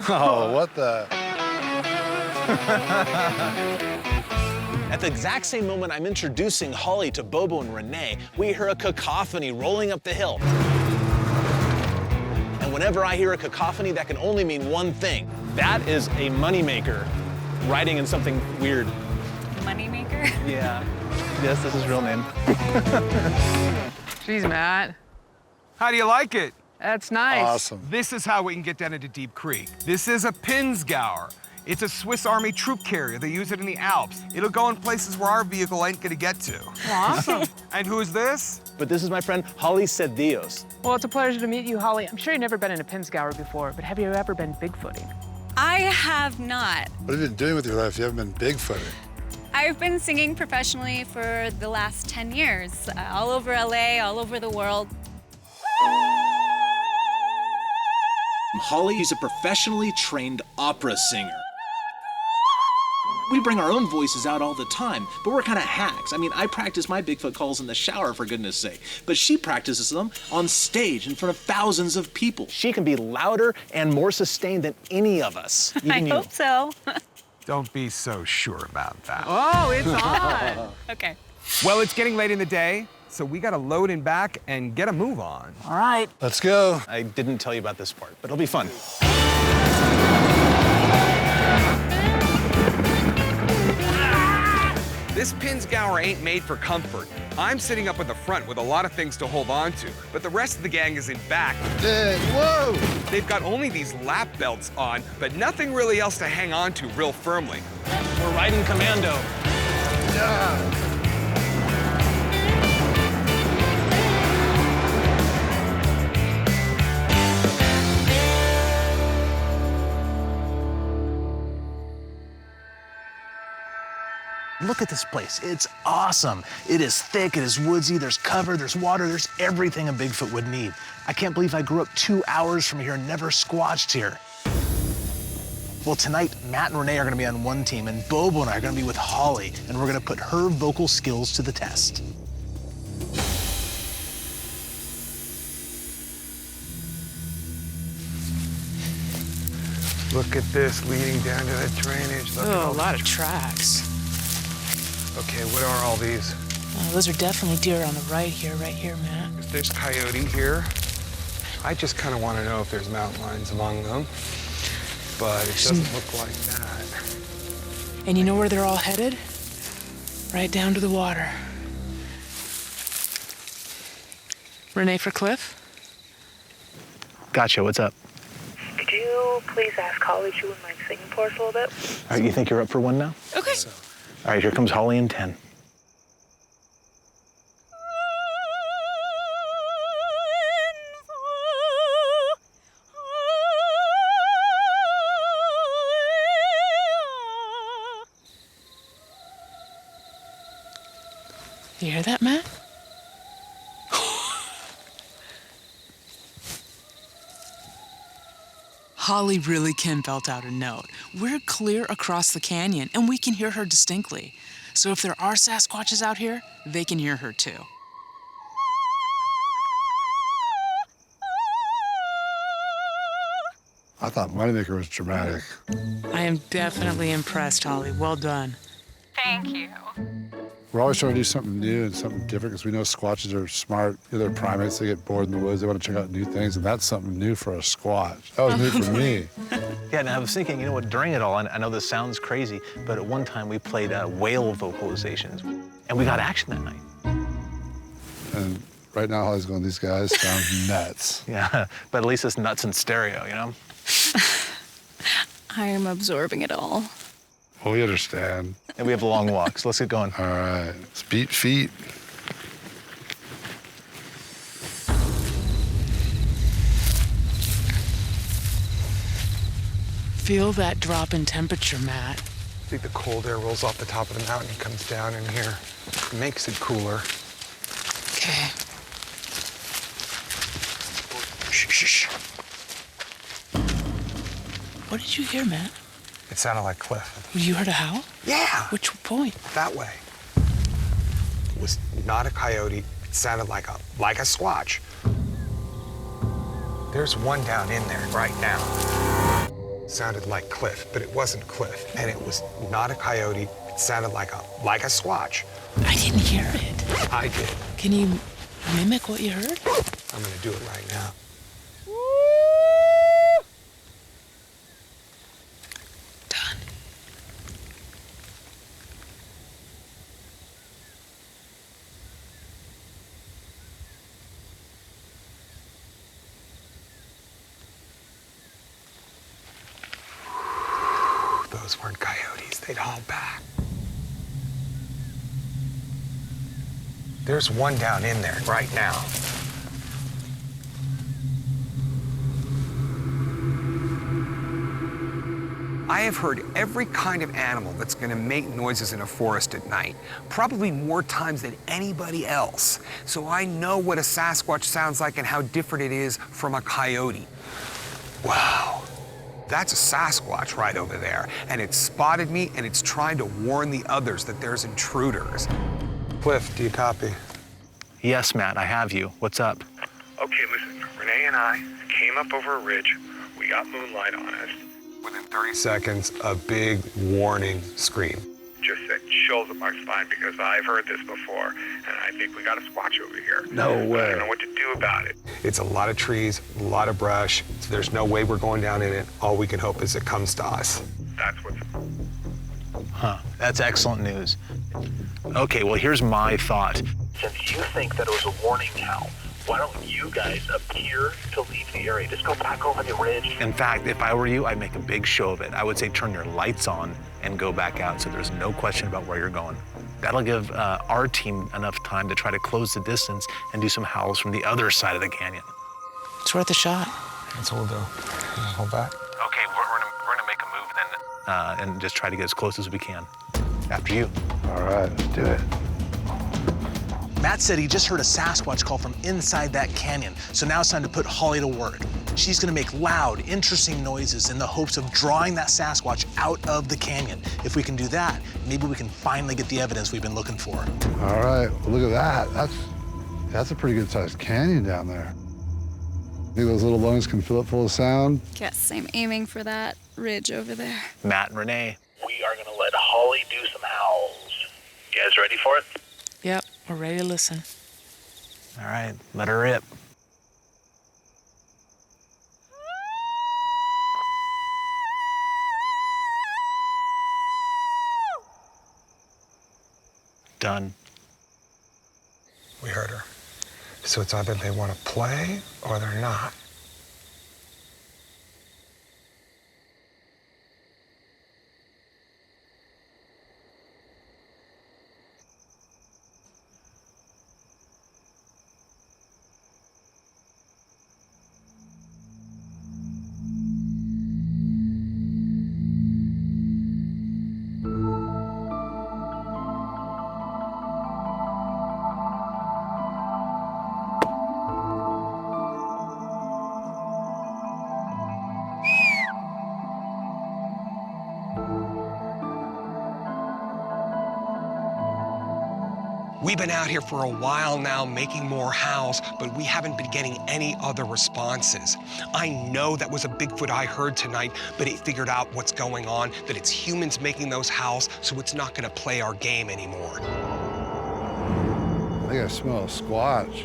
Oh, what the? At the exact same moment I'm introducing Holly to Bobo and Ranae, we hear a cacophony rolling up the hill. And whenever I hear a cacophony, that can only mean one thing. That is a Moneymaker riding in something weird. Moneymaker? Yeah. Yes, that's his real name. Jeez, Matt. How do you like it? That's nice. Awesome. This is how we can get down into Deep Creek. This is a Pinzgauer. It's a Swiss Army troop carrier. They use it in the Alps. It'll go in places where our vehicle ain't gonna get to. Awesome. And who is this? But this is my friend Holly Cedillos. Well, it's a pleasure to meet you, Holly. I'm sure you've never been in a Pinzgauer before, but have you ever been Bigfooting? I have not. What have you been doing with your life? You haven't been Bigfooting. I've been singing professionally for the last 10 years, all over LA, all over the world. Holly is a professionally trained opera singer. We bring our own voices out all the time, but we're kind of hacks. I mean, I practice my Bigfoot calls in the shower, for goodness sake, but she practices them on stage in front of thousands of people. She can be louder and more sustained than any of us. I hope so. Don't be so sure about that. Oh, it's on. Okay. Well, it's getting late in the day, so we gotta load in back and get a move on. All right. Let's go. I didn't tell you about this part, but it'll be fun. This Pinzgauer ain't made for comfort. I'm sitting up at the front with a lot of things to hold on to, but the rest of the gang is in back. Hey, whoa! They've got only these lap belts on, but nothing really else to hang on to real firmly. We're riding commando. Yeah. Look at this place. It's awesome. It is thick, it is woodsy, there's cover, there's water, there's everything a Bigfoot would need. I can't believe I grew up 2 hours from here and never squatched here. Well, tonight, Matt and Ranae are gonna be on one team, and Bobo and I are gonna be with Holly, and we're gonna put her vocal skills to the test. Look at this leading down to the drainage. Look at Oh, all a lot of tracks. Okay, what are all these? Those are definitely deer on the right here, Matt. There's coyote here. I just kind of want to know if there's mountain lions among them, but it doesn't look like that. And you know where they're all headed? Right down to the water. Ranae for Cliff? Gotcha, what's up? Could you please ask Holly if she wouldn't mind singing for us a little bit? All right, you think you're up for one now? Okay. All right, here comes Holly in 10. You hear that, Matt? Holly really can belt out a note. We're clear across the canyon, and we can hear her distinctly. So if there are Sasquatches out here, they can hear her too. I thought Moneymaker was dramatic. I am definitely impressed, Holly. Well done. Thank you. We're always trying to do something new and something different because we know Squatches are smart. They're primates. They get bored in the woods. They want to check out new things, and that's something new for a Squatch. That was new for me. Yeah, and I was thinking, you know what, during it all, I know this sounds crazy, but at one time we played whale vocalizations, and we got action that night. And right now, Holly's going, these guys sound nuts. Yeah, but at least it's nuts in stereo, you know? I am absorbing it all. Well, we understand. And we have long walks. Let's get going. All right, let's beat feet. Feel that drop in temperature, Matt. I think the cold air rolls off the top of the mountain and comes down in here. It makes it cooler. Okay. Shh, shh, shh. What did you hear, Matt? It sounded like Cliff. You heard a howl? Yeah, Which point? that way. It was not a coyote. It sounded like a Squatch. There's one down in there right now. Sounded like Cliff, but it wasn't Cliff. And it was not a coyote. It sounded like a squatch. I didn't hear it. I did. Can you mimic what you heard? I'm gonna do it right now. Done. Those weren't coyotes. They'd haul back. There's one down in there right now. I have heard every kind of animal that's gonna make noises in a forest at night, probably more times than anybody else. So I know what a Sasquatch sounds like and how different it is from a coyote. Wow. That's a Sasquatch right over there, and it spotted me, and it's trying to warn the others that there's intruders. Cliff, do you copy? Yes, Matt, I have you. What's up? Okay, listen, Ranae and I came up over a ridge. We got moonlight on us. Within 30 seconds, a big warning scream. Just sent chills up my spine because I've heard this before, and I think we got a squatch over here. No way. I don't know what to do about it. It's a lot of trees, a lot of brush. So there's no way we're going down in it. All we can hope is it comes to us. That's what's... Huh, that's excellent news. Okay, well, here's my thought. Since you think that it was a warning howl, why don't you guys appear to leave the area? Just go back over the ridge. In fact, if I were you, I'd make a big show of it. I would say turn your lights on and go back out so there's no question about where you're going. That'll give our team enough time to try to close the distance and do some howls from the other side of the canyon. It's worth a shot. That's what we'll do. Hold back. Okay, we're gonna make a move then and just try to get as close as we can. After you. All right, let's do it. Matt said he just heard a Sasquatch call from inside that canyon, so now it's time to put Holly to work. She's gonna make loud, interesting noises in the hopes of drawing that Sasquatch out of the canyon. If we can do that, maybe we can finally get the evidence we've been looking for. All right, well, look at that. That's a pretty good sized canyon down there. Think those little lungs can fill it full of sound? Yes, I'm aiming for that ridge over there. Matt and Renee. We are gonna let Holly do some howls. You guys ready for it? Yep, we're ready to listen. All right, let her rip. Done. We heard her. So it's either they want to play or they're not. We've been out here for a while now making more howls, but we haven't been getting any other responses. I know that was a Bigfoot I heard tonight, but it figured out what's going on, that it's humans making those howls, so it's not gonna play our game anymore. I think I smell a squatch.